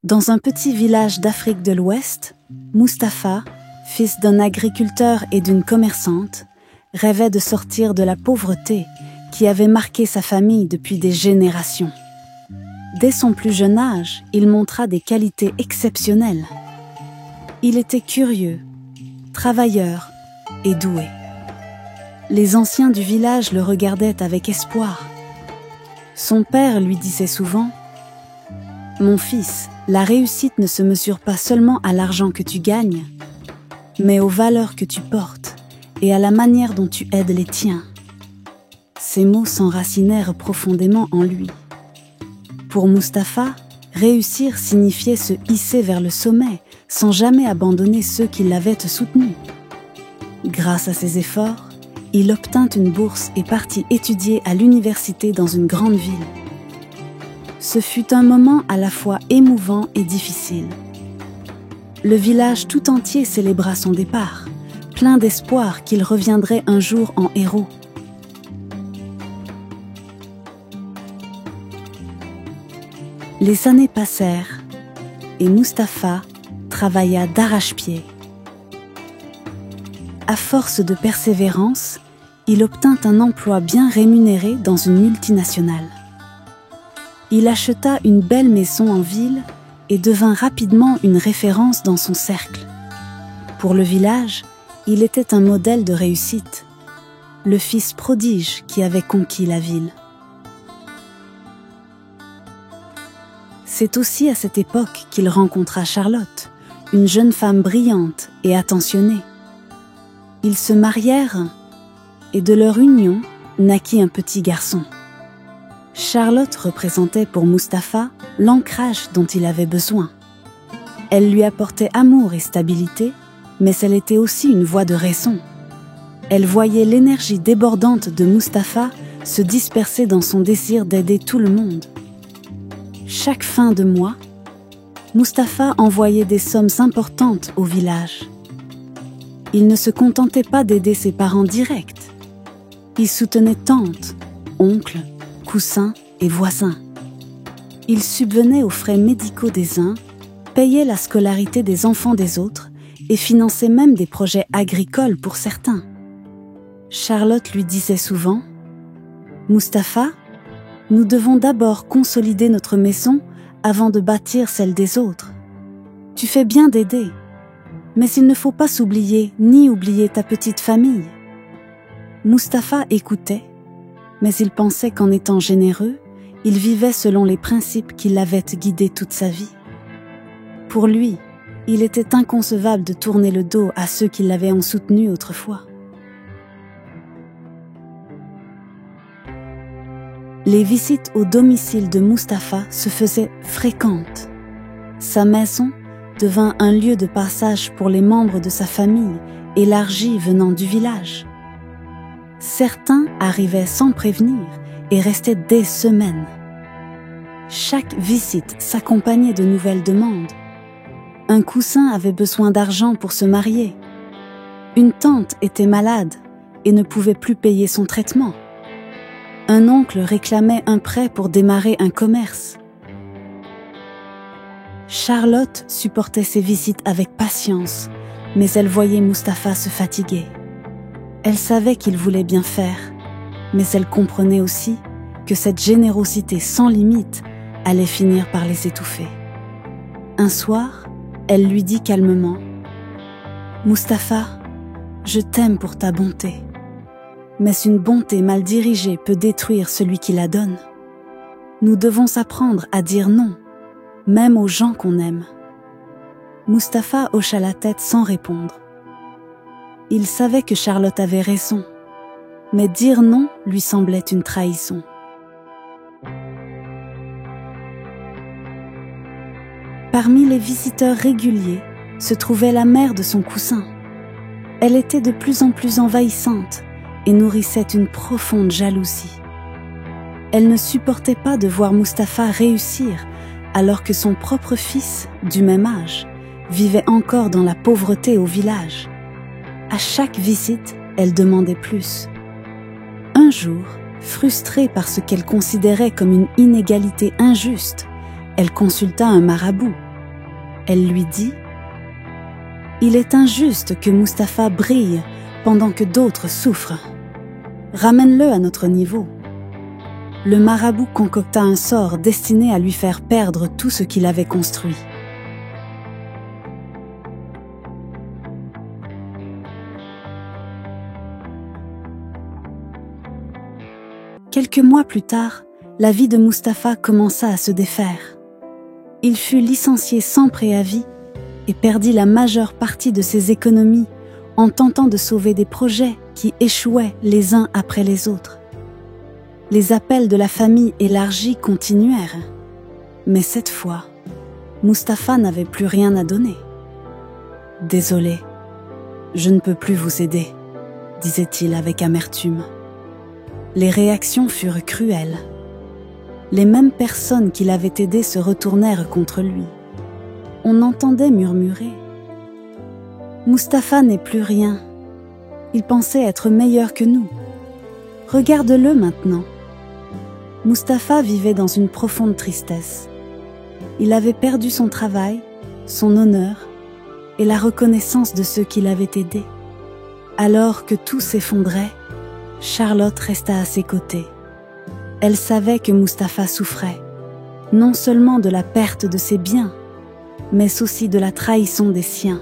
Dans un petit village d'Afrique de l'Ouest, Mustapha, fils d'un agriculteur et d'une commerçante, rêvait de sortir de la pauvreté qui avait marqué sa famille depuis des générations. Dès son plus jeune âge, il montra des qualités exceptionnelles. Il était curieux, travailleur et doué. Les anciens du village le regardaient avec espoir. Son père lui disait souvent « Mon fils, la réussite ne se mesure pas seulement à l'argent que tu gagnes, mais aux valeurs que tu portes et à la manière dont tu aides les tiens. » Ces mots s'enracinèrent profondément en lui. Pour Mustapha, réussir signifiait se hisser vers le sommet sans jamais abandonner ceux qui l'avaient soutenu. Grâce à ses efforts, il obtint une bourse et partit étudier à l'université dans une grande ville. Ce fut un moment à la fois émouvant et difficile. Le village tout entier célébra son départ, plein d'espoir qu'il reviendrait un jour en héros. Les années passèrent et Mustapha travailla d'arrache-pied. À force de persévérance, il obtint un emploi bien rémunéré dans une multinationale. Il acheta une belle maison en ville et devint rapidement une référence dans son cercle. Pour le village, il était un modèle de réussite, le fils prodige qui avait conquis la ville. C'est aussi à cette époque qu'il rencontra Charlotte, une jeune femme brillante et attentionnée. Ils se marièrent et de leur union naquit un petit garçon. Charlotte représentait pour Mustapha l'ancrage dont il avait besoin. Elle lui apportait amour et stabilité, mais elle était aussi une voix de raison. Elle voyait l'énergie débordante de Mustapha se disperser dans son désir d'aider tout le monde. Chaque fin de mois, Mustapha envoyait des sommes importantes au village. Il ne se contentait pas d'aider ses parents directs. Il soutenait tantes, oncles, cousins et voisins. Il subvenait aux frais médicaux des uns, payait la scolarité des enfants des autres et finançait même des projets agricoles pour certains. Charlotte lui disait souvent « Mustapha, nous devons d'abord consolider notre maison avant de bâtir celle des autres. Tu fais bien d'aider, mais il ne faut pas s'oublier ni oublier ta petite famille. » Mustapha écoutait, mais il pensait qu'en étant généreux, il vivait selon les principes qui l'avaient guidé toute sa vie. Pour lui, il était inconcevable de tourner le dos à ceux qui l'avaient soutenu autrefois. Les visites au domicile de Mustapha se faisaient fréquentes. Sa maison devint un lieu de passage pour les membres de sa famille élargie venant du village. Certains arrivaient sans prévenir et restaient des semaines. Chaque visite s'accompagnait de nouvelles demandes. Un cousin avait besoin d'argent pour se marier. Une tante était malade et ne pouvait plus payer son traitement. Un oncle réclamait un prêt pour démarrer un commerce. Charlotte supportait ces visites avec patience, mais elle voyait Mustapha se fatiguer. Elle savait qu'il voulait bien faire, mais elle comprenait aussi que cette générosité sans limite allait finir par les étouffer. Un soir, elle lui dit calmement « Mustapha, je t'aime pour ta bonté. Mais une bonté mal dirigée peut détruire celui qui la donne. Nous devons apprendre à dire non, même aux gens qu'on aime. » Mustapha hocha la tête sans répondre. Il savait que Charlotte avait raison, mais dire non lui semblait une trahison. Parmi les visiteurs réguliers se trouvait la mère de son cousin. Elle était de plus en plus envahissante et nourrissait une profonde jalousie. Elle ne supportait pas de voir Mustapha réussir alors que son propre fils, du même âge, vivait encore dans la pauvreté au village. À chaque visite, elle demandait plus. Un jour, frustrée par ce qu'elle considérait comme une inégalité injuste, elle consulta un marabout, elle lui dit « Il est injuste que Mustapha brille pendant que d'autres souffrent. Ramène-le à notre niveau. » Le marabout concocta un sort destiné à lui faire perdre tout ce qu'il avait construit. Quelques mois plus tard, la vie de Mustapha commença à se défaire. Il fut licencié sans préavis et perdit la majeure partie de ses économies en tentant de sauver des projets qui échouaient les uns après les autres. Les appels de la famille élargie continuèrent, mais cette fois, Mustapha n'avait plus rien à donner. « Désolé, je ne peux plus vous aider », disait-il avec amertume. Les réactions furent cruelles. Les mêmes personnes qui l'avaient aidé se retournèrent contre lui. On entendait murmurer « Mustapha n'est plus rien. Il pensait être meilleur que nous. Regarde-le maintenant. » Mustapha vivait dans une profonde tristesse. Il avait perdu son travail, son honneur et la reconnaissance de ceux qui l'avaient aidé. Alors que tout s'effondrait, Charlotte resta à ses côtés. Elle savait que Mustapha souffrait, non seulement de la perte de ses biens, mais aussi de la trahison des siens.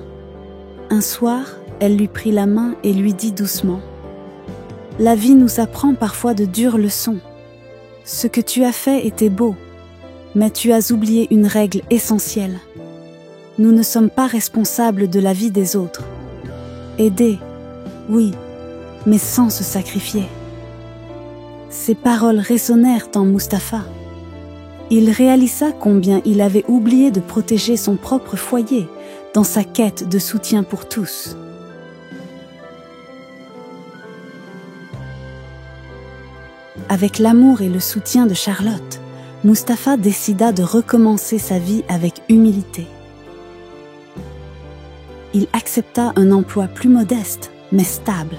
Un soir, elle lui prit la main et lui dit doucement « La vie nous apprend parfois de dures leçons. Ce que tu as fait était beau, mais tu as oublié une règle essentielle. Nous ne sommes pas responsables de la vie des autres. Aider, oui, mais sans se sacrifier. » Ces paroles résonnèrent en Mustapha. Il réalisa combien il avait oublié de protéger son propre foyer dans sa quête de soutien pour tous. Avec l'amour et le soutien de Charlotte, Mustapha décida de recommencer sa vie avec humilité. Il accepta un emploi plus modeste, mais stable.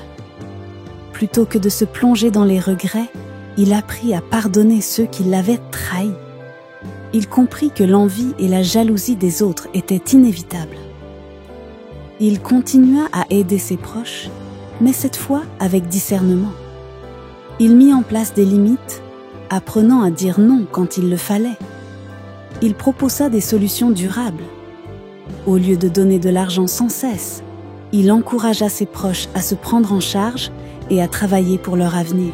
Plutôt que de se plonger dans les regrets, il apprit à pardonner ceux qui l'avaient trahi. Il comprit que l'envie et la jalousie des autres étaient inévitables. Il continua à aider ses proches, mais cette fois avec discernement. Il mit en place des limites, apprenant à dire non quand il le fallait. Il proposa des solutions durables. Au lieu de donner de l'argent sans cesse, il encouragea ses proches à se prendre en charge et à travailler pour leur avenir.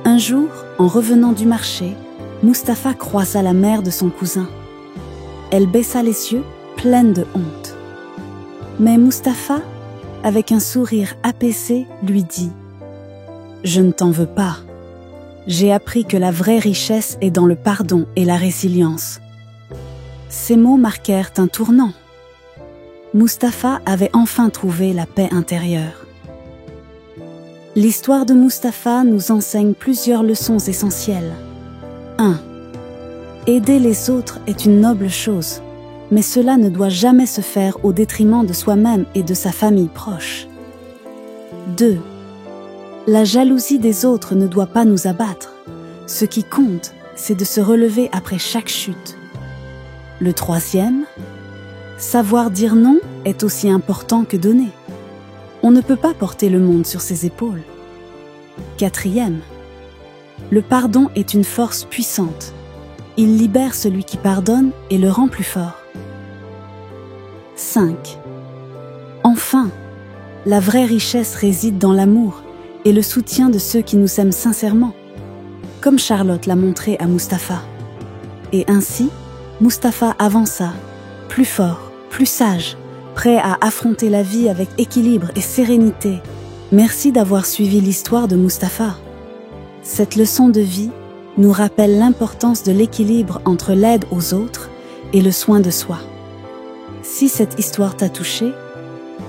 Un jour, en revenant du marché, Mustapha croisa la mère de son cousin. Elle baissa les yeux, pleine de honte. Mais Mustapha, avec un sourire apaisé, lui dit « Je ne t'en veux pas. J'ai appris que la vraie richesse est dans le pardon et la résilience. » Ces mots marquèrent un tournant. Mustapha avait enfin trouvé la paix intérieure. L'histoire de Mustapha nous enseigne plusieurs leçons essentielles. 1. Aider les autres est une noble chose, mais cela ne doit jamais se faire au détriment de soi-même et de sa famille proche. 2. La jalousie des autres ne doit pas nous abattre. Ce qui compte, c'est de se relever après chaque chute. Le 3e, savoir dire non est aussi important que donner. On ne peut pas porter le monde sur ses épaules. 4e, le pardon est une force puissante. Il libère celui qui pardonne et le rend plus fort. 5. Enfin, la vraie richesse réside dans l'amour et le soutien de ceux qui nous aiment sincèrement, comme Charlotte l'a montré à Mustapha. Et ainsi, Mustapha avança, plus fort, plus sage, prêt à affronter la vie avec équilibre et sérénité. Merci d'avoir suivi l'histoire de Mustapha. Cette leçon de vie nous rappelle l'importance de l'équilibre entre l'aide aux autres et le soin de soi. Si cette histoire t'a touché,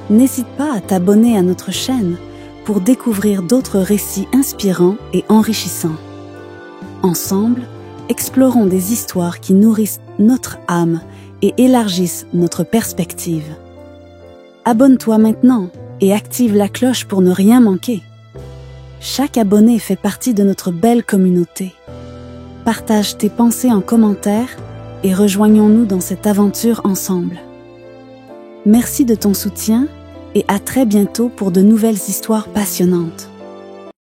n'hésite pas à t'abonner à notre chaîne pour découvrir d'autres récits inspirants et enrichissants. Ensemble, explorons des histoires qui nourrissent notre âme et élargissent notre perspective. Abonne-toi maintenant et active la cloche pour ne rien manquer. Chaque abonné fait partie de notre belle communauté. Partage tes pensées en commentaire et rejoignons-nous dans cette aventure ensemble. Merci de ton soutien et à très bientôt pour de nouvelles histoires passionnantes.